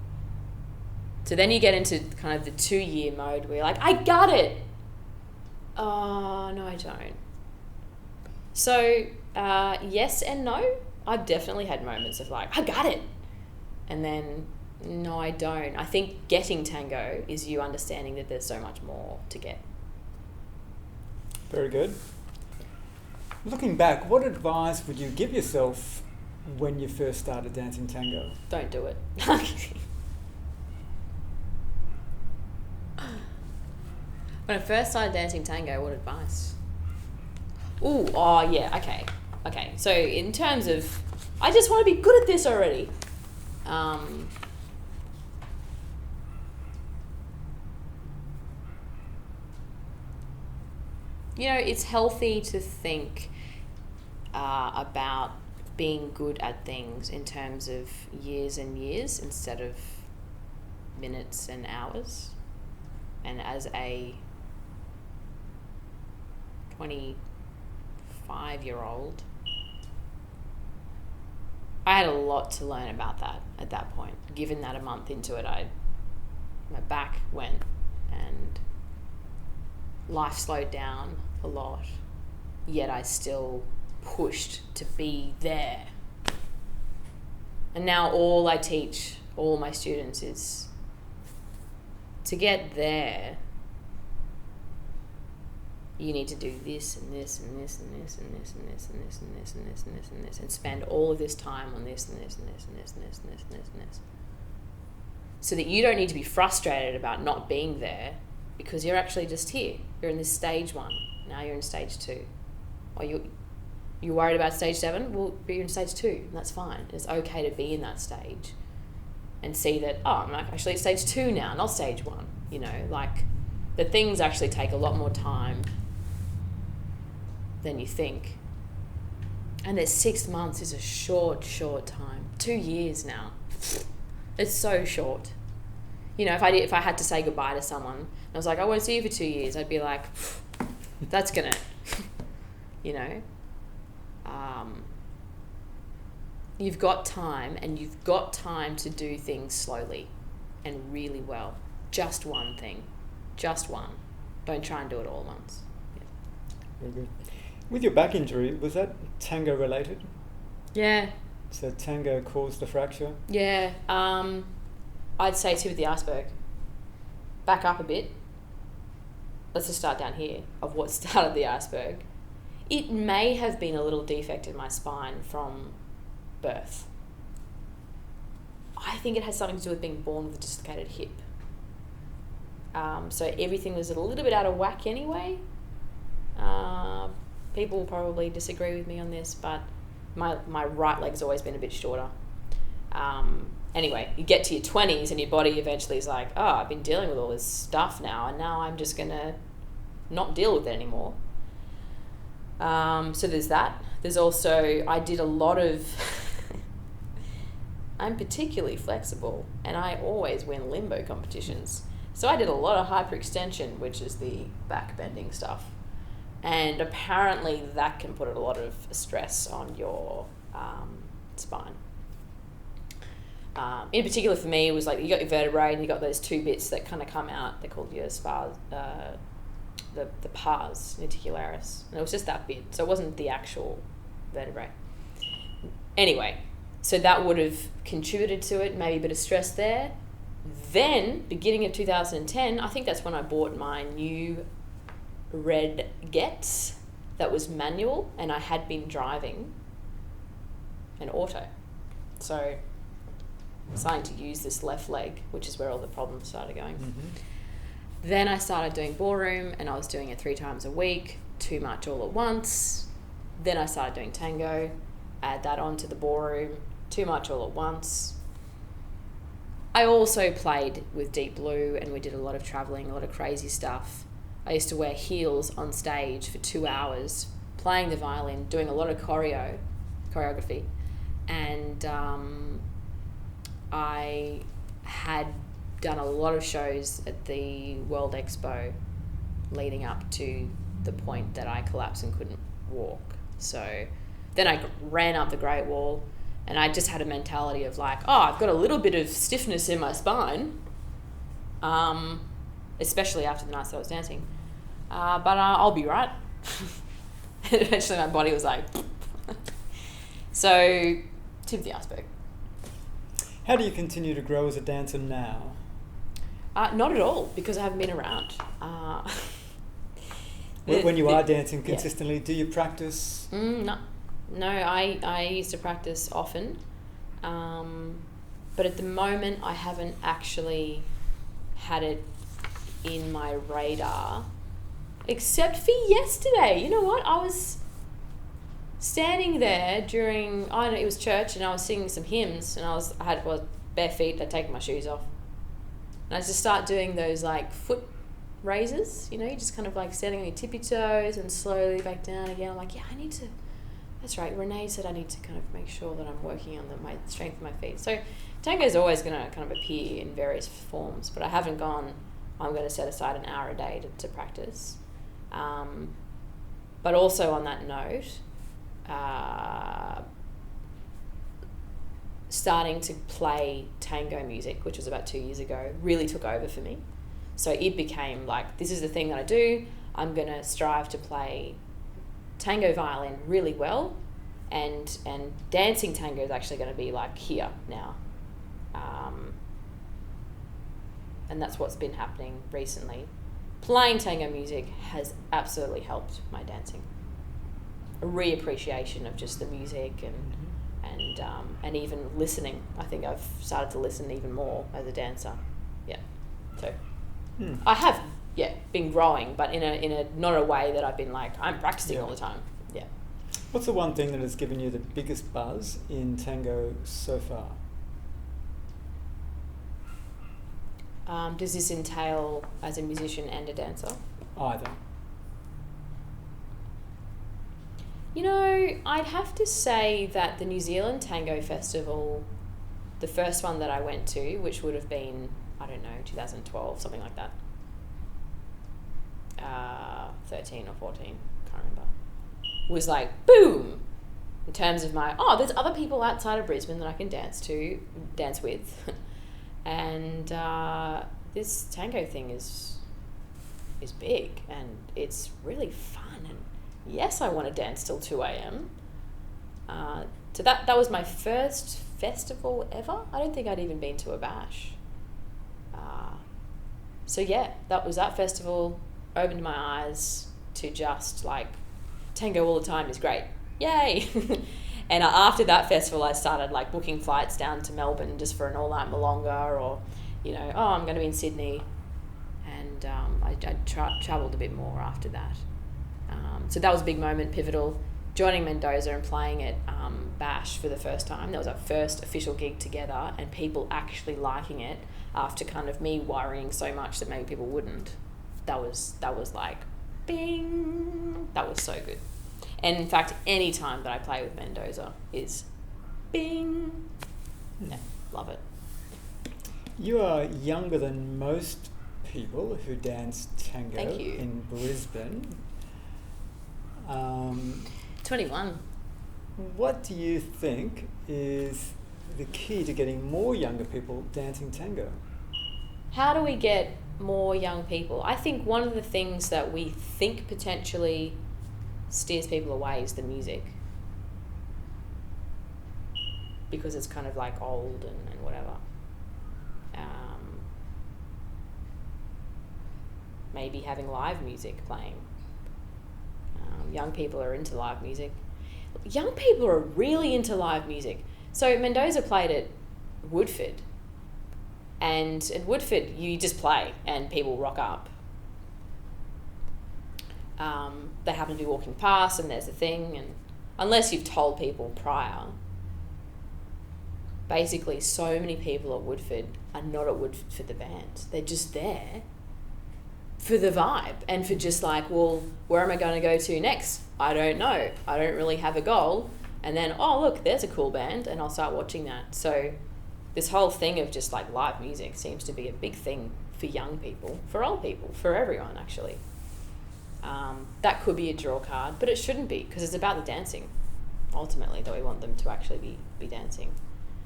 so then you get into kind of the 2-year mode where you're like, I got it. Oh, no, I don't. So yes and no. I've definitely had moments of like, I got it. And then, no, I don't. I think getting tango is you understanding that there's so much more to get. Very good. Looking back, what advice would you give yourself when you first started dancing tango? Don't do it. When I first started dancing tango, what advice? Okay. So in terms of, I just want to be good at this already. You know, it's healthy to think about being good at things in terms of years and years instead of minutes and hours. And as a 25-year-old, I had a lot to learn about that at that point. Given that a month into it, my back went and life slowed down a lot, yet I still pushed to be there. And now all I teach all my students is to get there, you need to do this and this and this and this and this and this and this and this and this and this and this, and spend all of this time on this and this and this and this and this and this and this and this, so that you don't need to be frustrated about not being there, because you're actually just here. You're in this stage 1. Now you're in stage 2. Or you're worried about stage 7? Well, you're in stage 2, and that's fine. It's okay to be in that stage and see that, I'm actually at stage 2 now, not stage 1. You know, like, the things actually take a lot more time than you think. And that 6 months is a short time. 2 years now. It's so short. You know, if I had to say goodbye to someone, and I was like, I won't see you for 2 years, I'd be like, that's gonna, you know. You've got time, and you've got time to do things slowly and really well. Just one thing. Just one. Don't try and do it all at once. Yeah. Very good. With your back injury, was that tango related? Yeah. So tango caused the fracture? Yeah. I'd say tip of the iceberg. Back up a bit. Let's just start down here of what started the iceberg. It may have been a little defect in my spine from birth. I think it has something to do with being born with a dislocated hip. So everything was a little bit out of whack anyway. People will probably disagree with me on this, but my right leg's always been a bit shorter. Anyway, you get to your 20s and your body eventually is like, I've been dealing with all this stuff now, and now I'm just going to not deal with it anymore. So there's that. There's also, I did a lot of... I'm particularly flexible, and I always win limbo competitions. So I did a lot of hyperextension, which is the back bending stuff. And apparently that can put a lot of stress on your spine. In particular for me, it was like you got your vertebrae and you got those 2 bits that kind of come out. They're called your spars, the pars reticularis. And it was just that bit. So it wasn't the actual vertebrae. Anyway, so that would have contributed to it, maybe a bit of stress there. Then, beginning of 2010, I think that's when I bought my new Redgets that was manual, and I had been driving an auto. So starting to use this left leg, which is where all the problems started going. Mm-hmm. Then I started doing ballroom, and I was doing it 3 times a week, too much all at once. Then I started doing tango, add that on to the ballroom, too much all at once. I also played with Deep Blue, and we did a lot of traveling, a lot of crazy stuff. I used to wear heels on stage for 2 hours, playing the violin, doing a lot of choreography. And I had done a lot of shows at the World Expo leading up to the point that I collapsed and couldn't walk. So then I ran up the Great Wall, and I just had a mentality of like, oh, I've got a little bit of stiffness in my spine, especially after the nights that I was dancing. But I'll be right. And eventually my body was like... So, tip of the iceberg. How do you continue to grow as a dancer now? Not at all, because I haven't been around. When you are dancing consistently, do you practice? No, I used to practice often, but at the moment I haven't actually had it in my radar, except for yesterday. You know what? I was standing there during, it was church, and I was singing some hymns, and I had bare feet. I'd taken my shoes off, and I just start doing those like foot raises. You know, you just kind of like standing on your tippy toes and slowly back down again. I'm like, yeah, I need to. That's right. Renee said I need to kind of make sure that I'm working on my strength of my feet. So tango is always going to kind of appear in various forms, but I haven't gone, I'm going to set aside an hour a day to practice. But also on that note, starting to play tango music, which was about 2 years ago, really took over for me. So it became like, this is the thing that I do. I'm going to strive to play tango violin really well, and dancing tango is actually going to be like here now. And that's what's been happening recently. Playing tango music has absolutely helped my dancing. A reappreciation of just the music and even listening. I think I've started to listen even more as a dancer. Yeah. So I have been growing, but in a not a way that I've been like, I'm practicing all the time. Yeah. What's the one thing that has given you the biggest buzz in tango so far? Does this entail as a musician and a dancer? Either. You know, I'd have to say that the New Zealand Tango Festival, the first one that I went to, which would have been, 2012, something like that. 13 or 14, can't remember. Was like, boom! In terms of there's other people outside of Brisbane that I can dance with. And this tango thing is big, and it's really fun, and yes, I want to dance till 2 a.m. So that was my first festival ever. I don't think I'd even been to a bash. So yeah, that festival opened my eyes to just like, tango all the time is great. Yay! And after that festival, I started like booking flights down to Melbourne just for an all-night milonga, or, I'm going to be in Sydney. And I travelled a bit more after that. So that was a big moment, pivotal. Joining Mendoza and playing at Bash for the first time. That was our first official gig together, and people actually liking it after kind of me worrying so much that maybe people wouldn't. That was like, bing! That was so good. And in fact, any time that I play with Mendoza is bing. Yeah, love it. You are younger than most people who dance tango. Thank you. In Brisbane. 21. What do you think is the key to getting more younger people dancing tango? How do we get more young people? I think one of the things that we think potentially steers people away is the music, because it's kind of like old and whatever. Maybe having live music playing Young people are into live music. Young people are really into live music. So Mendoza played at Woodford, and at Woodford you just play and people rock up. They happen to be walking past and there's a thing, and unless you've told people prior, basically so many people at Woodford are not at Woodford for the band. They're just there for the vibe and for just like, well, where am I going to go to next? I don't know. I don't really have a goal. And then, oh, look, there's a cool band, and I'll start watching that. So this whole thing of just like live music seems to be a big thing for young people, for old people, for everyone actually. That could be a draw card, but it shouldn't be, because it's about the dancing ultimately that we want them to actually be dancing.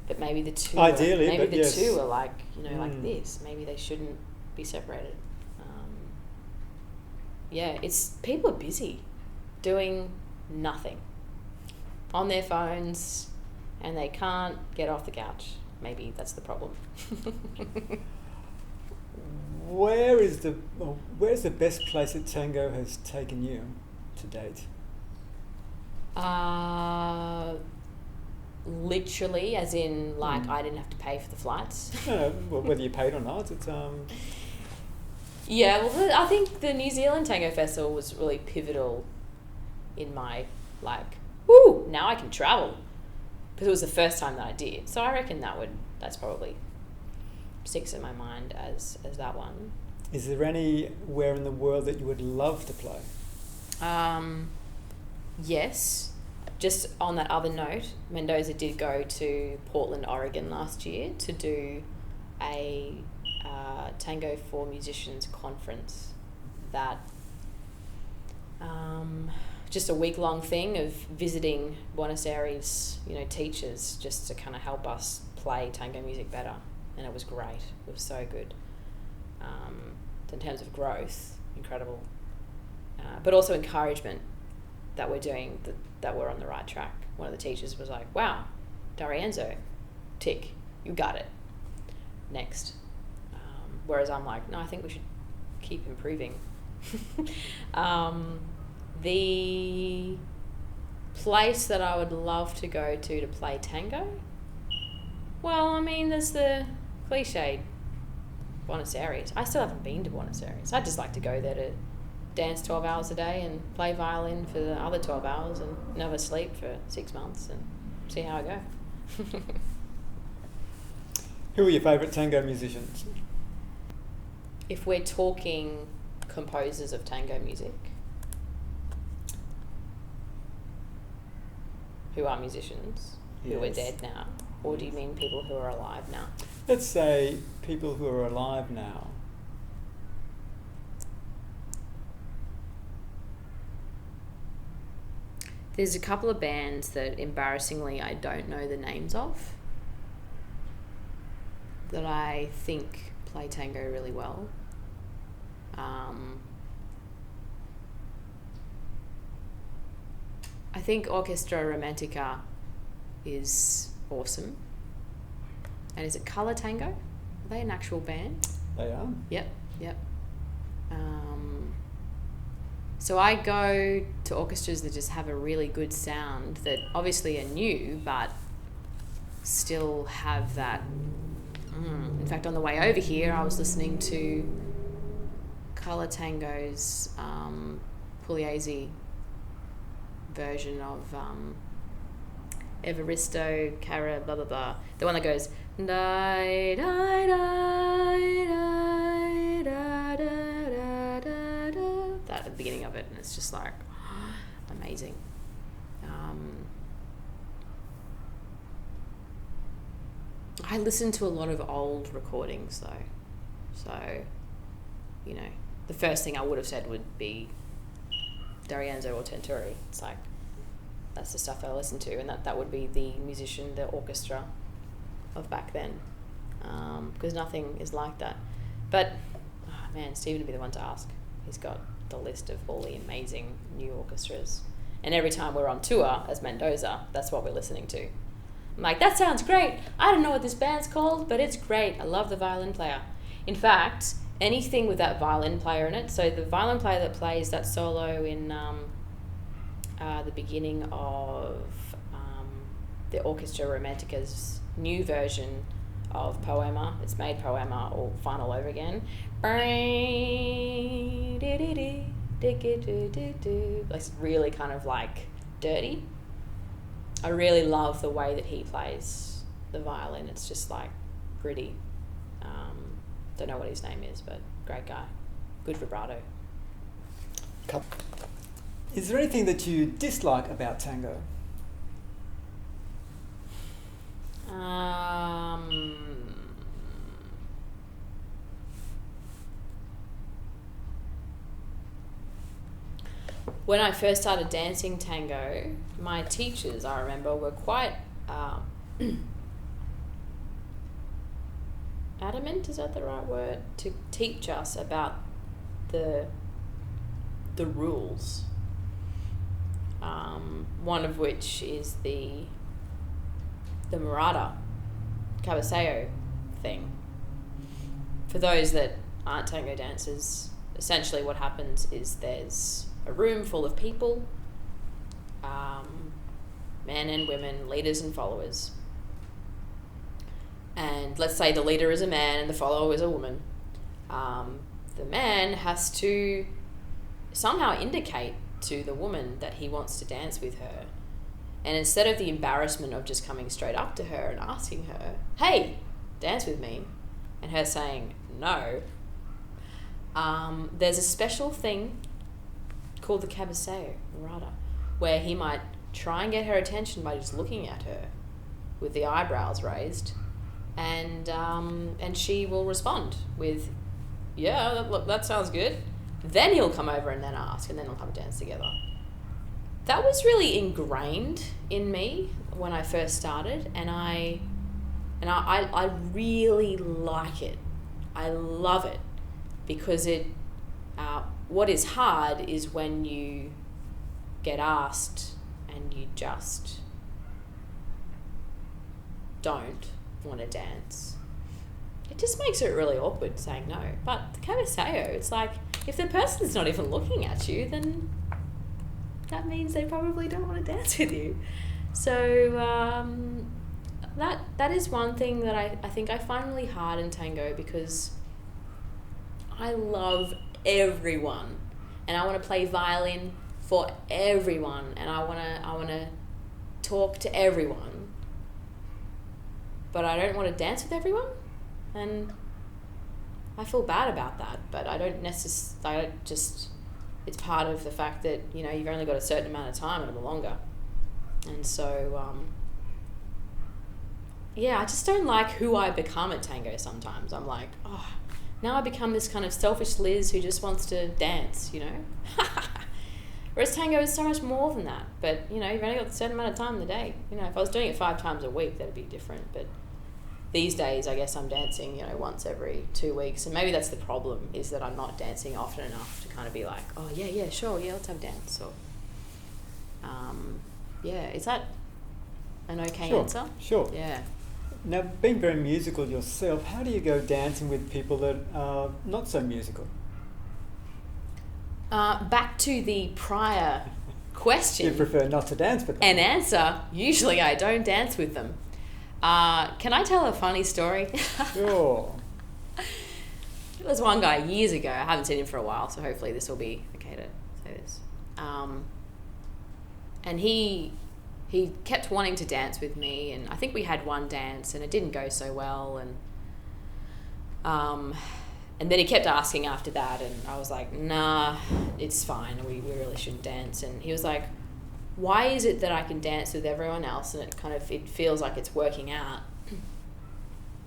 But maybe the two Ideally, maybe the yes. two are like, you know, like this. Maybe they shouldn't be separated. Yeah, it's people are busy doing nothing on their phones, and they can't get off the couch. Maybe that's the problem. Where's the best place that Tango has taken you to date? Literally, as in, like, I didn't have to pay for the flights. No, well, whether you paid or not, it's Yeah, well, I think the New Zealand Tango Festival was really pivotal in my, like, woo, now I can travel. Because it was the first time that I did. So I reckon that's probably sticks in my mind as that one. Is there anywhere in the world that you would love to play? Yes. Just on that other note, Mendoza did go to Portland, Oregon last year to do a Tango for Musicians conference. That just a week-long thing of visiting Buenos Aires, you know, teachers, just to kind of help us play tango music better, and it was great. It was so good. In terms of growth, incredible, but also encouragement that we're doing that we're on the right track. One of the teachers was like, "Wow, D'Arienzo, tick, you got it. Next." Whereas I'm like, no, I think we should keep improving. The place that I would love to go to play tango, well, I mean, there's the cliched Buenos Aires. I still haven't been to Buenos Aires. I'd just like to go there to dance 12 hours a day and play violin for the other 12 hours and never sleep for 6 months and see how I go. Who are your favourite tango musicians? If we're talking composers of tango music, who are musicians, who are dead now, or do you mean people who are alive now? Let's say people who are alive now. There's a couple of bands that embarrassingly I don't know the names of that I think play tango really well. I think Orchestra Romantica is awesome. And is it Color Tango? Are they an actual band? They are. Yep. So I go to orchestras that just have a really good sound that obviously are new, but still have that. In fact, on the way over here, I was listening to Color Tango's Pugliese version of Evaristo Cara blah blah blah, the one that goes da da da da da da da da, that at the beginning of it, and it's just like amazing. I listen to a lot of old recordings though, so you know, the first thing I would have said would be D'Arienzo or Tenturi. It's like, that's the stuff that I listen to, and that would be the musician, the orchestra of back then, because nothing is like that. But, oh man, Stephen would be the one to ask. He's got the list of all the amazing new orchestras. And every time we're on tour as Mendoza, that's what we're listening to. I'm like, that sounds great. I don't know what this band's called, but it's great. I love the violin player. In fact, anything with that violin player in it, so the violin player that plays that solo in the beginning of the Orchestra Romantica's new version of Poema. It's made Poema or Fun all over again. It's really kind of like dirty. I really love the way that he plays the violin. It's just like gritty. Don't know what his name is, but great guy. Good vibrato. Is there anything that you dislike about tango? When I first started dancing tango, my teachers, I remember, were quite adamant, is that the right word, to teach us about the rules. One of which is the Murata cabeceo thing. For those that aren't tango dancers, essentially what happens is there's a room full of people, men and women, leaders and followers. And let's say the leader is a man and the follower is a woman. The man has to somehow indicate to the woman that he wants to dance with her. And instead of the embarrassment of just coming straight up to her and asking her, hey, dance with me, and her saying no, there's a special thing called the cabeceo, Murata, where he might try and get her attention by just looking at her with the eyebrows raised, and she will respond with, yeah, that sounds good. Then he'll come over and then ask, and then we'll have a dance together. That was really ingrained in me when I first started, and I really like it. I love it because it. What is hard is when you get asked and you just don't want to dance. It just makes it really awkward saying no. But the cabeceo, it's like, if the person's not even looking at you, then that means they probably don't want to dance with you. So that is one thing that I think I find really hard in tango, because I love everyone and I want to play violin for everyone, and I want to talk to everyone, but I don't want to dance with everyone, and I feel bad about that. But I don't necessarily, it's part of the fact that, you know, you've only got a certain amount of time in a milonga. And so, yeah, I just don't like who I become at tango sometimes. I'm like, oh, now I become this kind of selfish Liz who just wants to dance, you know? Whereas tango is so much more than that. But, you know, you've only got a certain amount of time in the day. You know, if I was doing it 5 times a week, that'd be different. But these days, I guess I'm dancing, you know, once every 2 weeks. And maybe that's the problem, is that I'm not dancing often enough to kind of be like, oh, yeah, sure, yeah, let's have a dance. Or, yeah, is that an okay answer? Sure. Yeah. Now, being very musical yourself, how do you go dancing with people that are not so musical? Back to the prior question. You prefer not to dance with them? And answer, usually I don't dance with them. Can I tell a funny story? Sure. There was one guy years ago, I haven't seen him for a while, so hopefully this will be okay to say this. And he kept wanting to dance with me, and I think we had one dance and it didn't go so well, and then he kept asking after that, and I was like, nah, it's fine, we really shouldn't dance. And he was like, why is it that I can dance with everyone else and it feels like it's working out,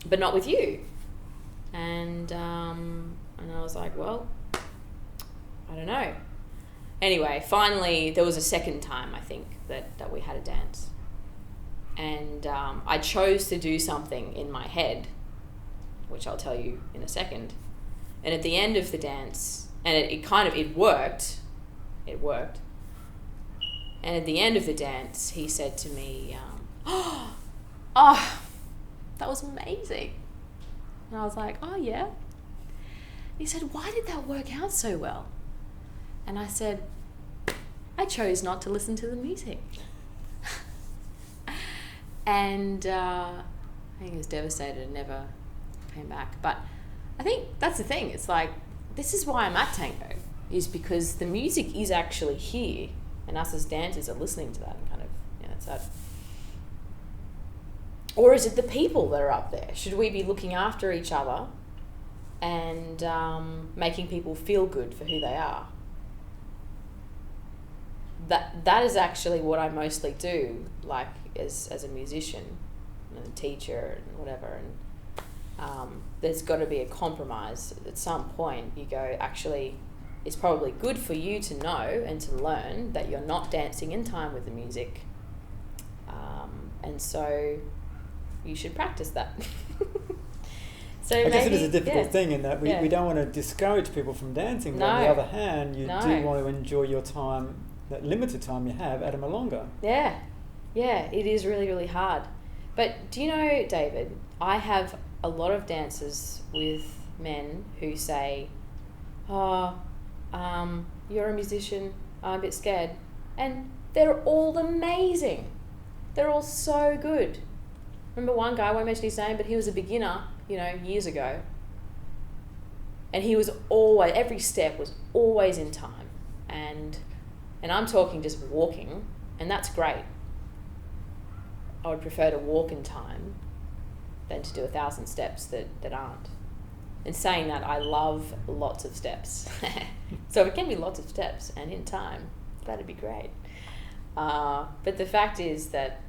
but not with you? And I was like, well, I don't know. Anyway, finally, there was a second time, I think, that we had a dance. And I chose to do something in my head, which I'll tell you in a second. And at the end of the dance, and it worked. It worked. And at the end of the dance, he said to me, oh, that was amazing. And I was like, oh, yeah. He said, why did that work out so well? And I said, I I chose not to listen to the music. And I think he was devastated and never came back. But I think that's the thing. It's like, this is why I'm at Tango, is because the music is actually here, and us as dancers are listening to that and kind of, it's that. Or is it the people that are up there? Should we be looking after each other and making people feel good for who they are? That is actually what I mostly do, like as a musician and a teacher and whatever. And there's got to be a compromise at some point. You go, actually, it's probably good for you to know and to learn that you're not dancing in time with the music, and so you should practice that. So I guess it is a difficult thing in that we don't want to discourage people from dancing, but on the other hand, you do want to enjoy your time, that limited time you have, at a milonga. Yeah, it is really, really hard. But do you know, David, I have a lot of dancers with men who say, you're a musician, I'm a bit scared. And they're all amazing. They're all so good. Remember one guy, I won't mention his name, but he was a beginner, years ago. And he was always, every step was always in time. And I'm talking just walking, and that's great. I would prefer to walk in time than to do 1,000 steps that aren't. In saying that, I love lots of steps. So if it can be lots of steps and in time, that'd be great. But the fact is that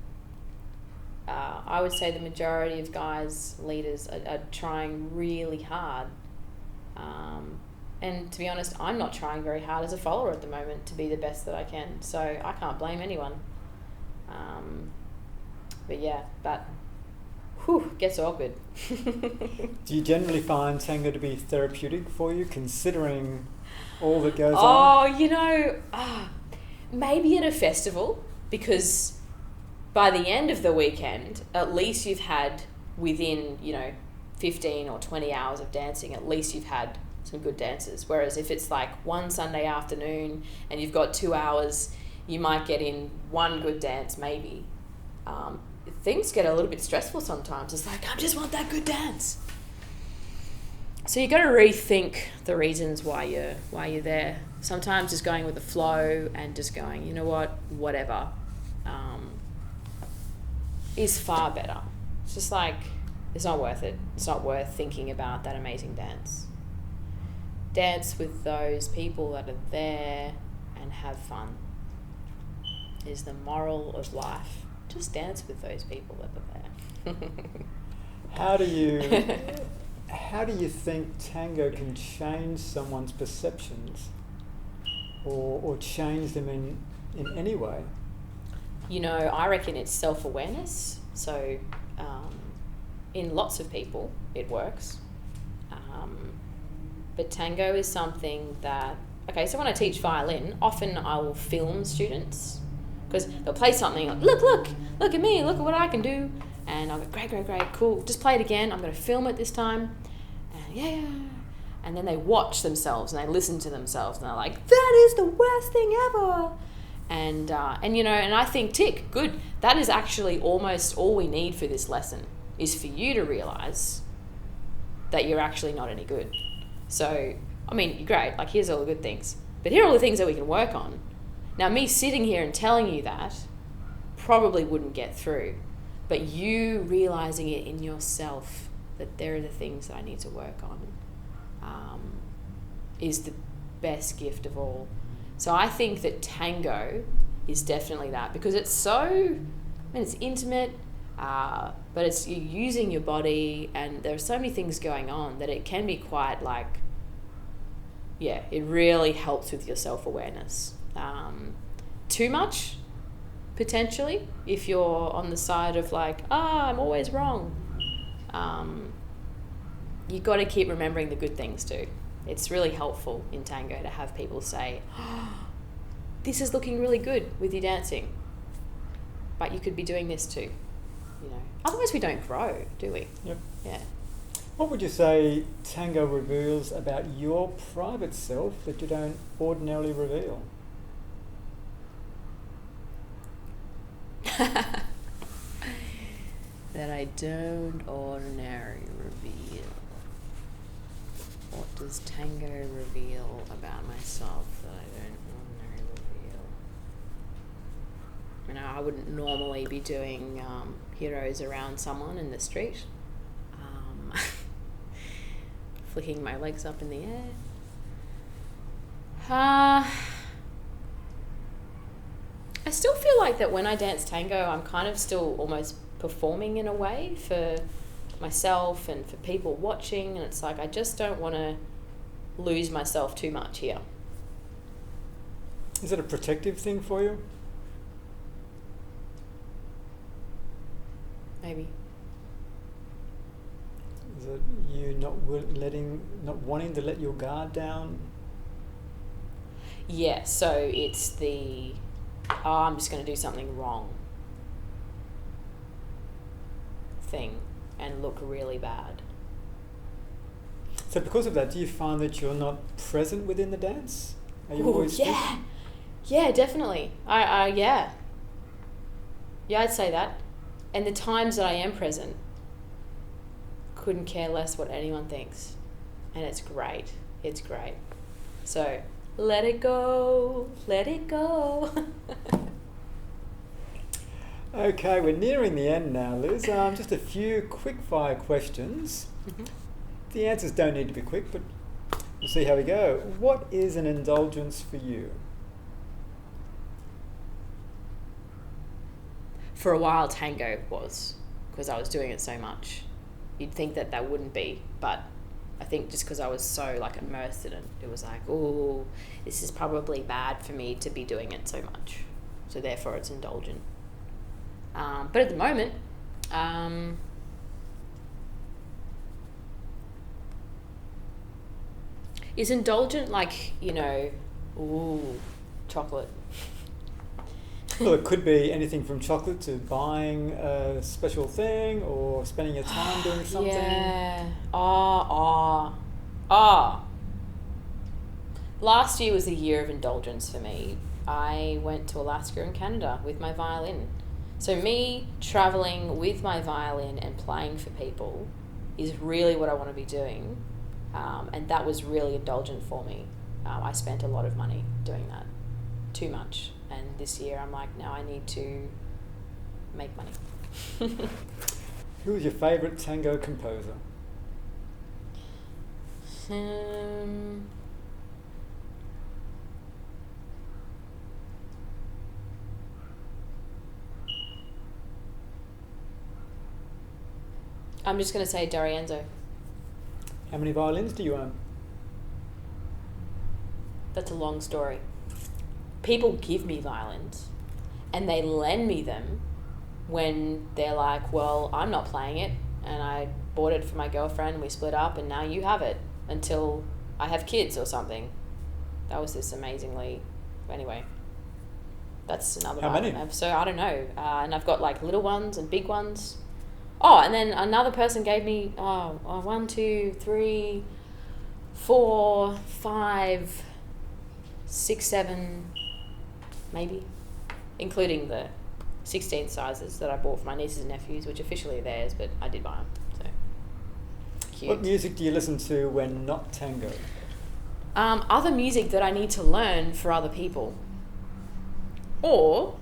I would say the majority of guys, leaders, are trying really hard. And to be honest, I'm not trying very hard as a follower at the moment to be the best that I can. So I can't blame anyone. But gets awkward. Do you generally find tango to be therapeutic for you, considering all that goes on? Maybe at a festival, because by the end of the weekend, at least you've had within, 15 or 20 hours of dancing, at least you've had some good dances. Whereas if it's like one Sunday afternoon and you've got 2 hours, you might get in one good dance, maybe. Things get a little bit stressful sometimes. It's like, I just want that good dance. So you got to rethink the reasons why you're there. Sometimes just going with the flow and just going, you know what, whatever, is far better. It's just like, it's not worth it. It's not worth thinking about that amazing dance. Dance with those people that are there and have fun is the moral of life. Just dance with those people that are there. How do you think tango can change someone's perceptions or change them in any way? I reckon it's self-awareness. So in lots of people, it works. But tango is something that... Okay, so when I teach violin, often I will film students, because they'll play something like, look at me, look at what I can do. And I'll go, great, cool, just play it again. I'm going to film it this time. And and then they watch themselves and they listen to themselves and they're like, that is the worst thing ever. And I think, tick, good. That is actually almost all we need for this lesson, is for you to realise that you're actually not any good. So, you're great, like, here's all the good things. But here are all the things that we can work on. Now, me sitting here and telling you that probably wouldn't get through. But you realising it in yourself, that there are the things that I need to work on, is the best gift of all. So I think that tango is definitely that, because it's so, it's intimate, but it's you're using your body, and there are so many things going on that it can be quite like, it really helps with your self-awareness. Too much, potentially, if you're on the side of like, I'm always wrong. You've got to keep remembering the good things too. It's really helpful in tango to have people say, this is looking really good with your dancing, but you could be doing this too. Otherwise we don't grow, do we? Yep. Yeah. What would you say tango reveals about your private self that you don't ordinarily reveal? That I don't ordinarily reveal. What does Tango reveal about myself that I don't ordinarily reveal? You know, I wouldn't normally be doing heroes around someone in the street. Flicking my legs up in the air. I still feel like that when I dance tango, I'm kind of still almost performing in a way for myself and for people watching, and it's like I just don't want to lose myself too much here. Is it a protective thing for you? Maybe. Is it you not wanting to let your guard down? Yeah, so it's the, I'm just going to do something wrong thing and look really bad. So because of that, do you find that you're not present within the dance? Are you always yeah. Yeah, definitely. Yeah, I'd say that. And the times that I am present, couldn't care less what anyone thinks. And it's great. It's great. So, let it go. Let it go. Okay, we're nearing the end now, Liz. Just a few quick fire questions. Mm-hmm. The answers don't need to be quick, but we'll see how we go. What is an indulgence for you? For a while, tango was, because I was doing it so much. You'd think that wouldn't be, but I think just because I was so like immersed in it, it was like, oh, this is probably bad for me to be doing it so much. So therefore it's indulgent. But at the moment, is indulgent like, you know, ooh, chocolate. Well, it could be anything from chocolate to buying a special thing or spending your time doing something. Yeah. Last year was a year of indulgence for me. I went to Alaska and Canada with my violin. So me traveling with my violin and playing for people is really what I want to be doing. And that was really indulgent for me. I spent a lot of money doing that. Too much. And this year I'm like, now I need to make money. Who is your favourite tango composer? I'm just going to say D'Arienzo. How many violins do you own? That's a long story. People give me violins and they lend me them when they're like, well, I'm not playing it and I bought it for my girlfriend, we split up and now you have it until I have kids or something. That was this amazingly... Anyway, that's another How many? So I don't know. And I've got like little ones and big ones. Oh, and then another person gave me 1, 2, 3, 4, 5, 6, 7, maybe, including the 16 sizes that I bought for my nieces and nephews, which officially are theirs, but I did buy them. So cute. What music do you listen to when not tango? Other music that I need to learn for other people, or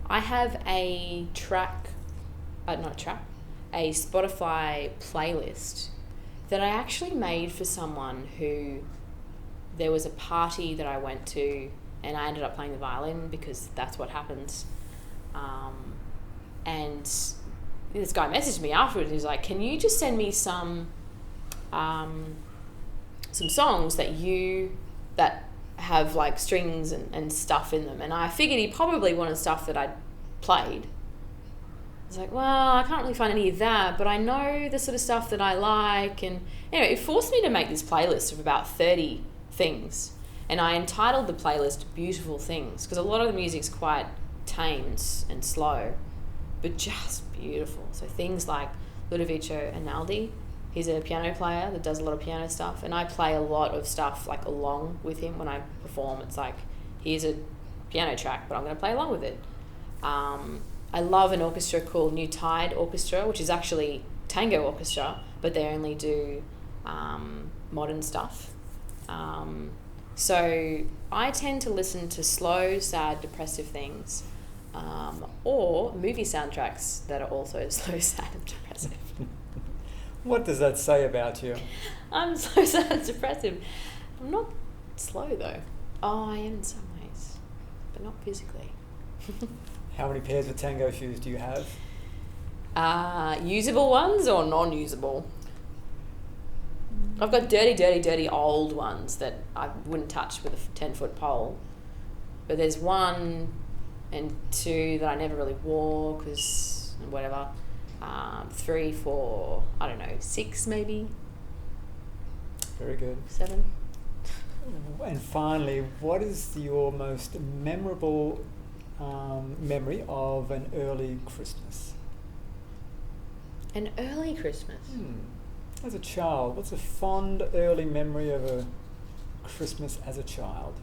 I have a a Spotify playlist that I actually made for someone who, there was a party that I went to and I ended up playing the violin because that's what happens. And this guy messaged me afterwards. He was like, can you just send me some songs that have like strings and stuff in them? And I figured he probably wanted stuff that I'd played. I was like, well, I can't really find any of that, but I know the sort of stuff that I like. And anyway, it forced me to make this playlist of about 30 things. And I entitled the playlist Beautiful Things, because a lot of the music's quite tame and slow, but just beautiful. So things like Ludovico Einaudi, he's a piano player that does a lot of piano stuff, and I play a lot of stuff like along with him when I perform. It's like, here's a piano track, but I'm going to play along with it. I love an orchestra called New Tide Orchestra, which is actually Tango Orchestra, but they only do modern stuff. So I tend to listen to slow, sad, depressive things, or movie soundtracks that are also slow, sad, and depressive. What does that say about you? I'm slow, sad, and depressive. I'm not slow though. Oh, I am in some ways, but not physically. How many pairs of Tango shoes do you have? Usable ones or non-usable? I've got dirty old ones that I wouldn't touch with a 10-foot pole. But there's 1 and 2 that I never really wore because whatever. 3, 4, I don't know, 6 maybe. Very good. 7. And finally, what is your most memorable memory of an early Christmas? An early Christmas? As a child, what's a fond early memory of a Christmas as a child?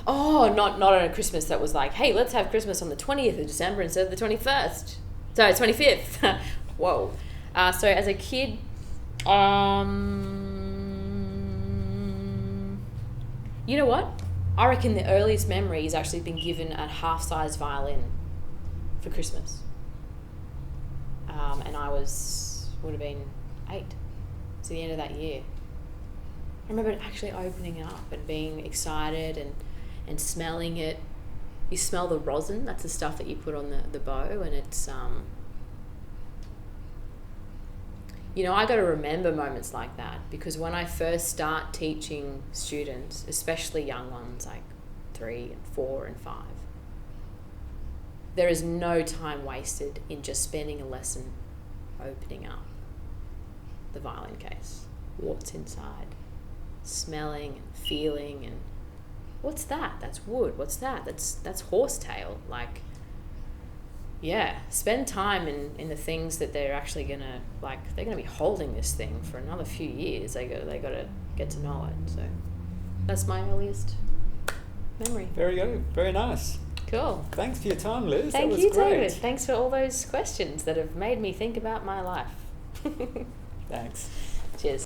Oh, not on a Christmas that was like, hey, let's have Christmas on the 20th of December instead of the 21st. Sorry, 25th. Whoa. So as a kid, you know what? I reckon the earliest memory is actually being given a half-size violin for Christmas. And I would have been 8. To the end of that year. I remember actually opening it up and being excited and smelling it. You smell the rosin, that's the stuff that you put on the bow, and it's I got to remember moments like that, because when I first start teaching students, especially young ones like 3 and 4 and 5, there is no time wasted in just spending a lesson opening up the violin case, what's inside, smelling and feeling, and what's that? That's wood. What's that? That's horsetail. Like, yeah, spend time in the things that they're actually gonna like. They're gonna be holding this thing for another few years. They got to get to know it. So that's my earliest memory. Very good. Very nice. Cool. Thanks for your time, Liz. Thank that was you, great. David. Thanks for all those questions that have made me think about my life. Thanks. Cheers.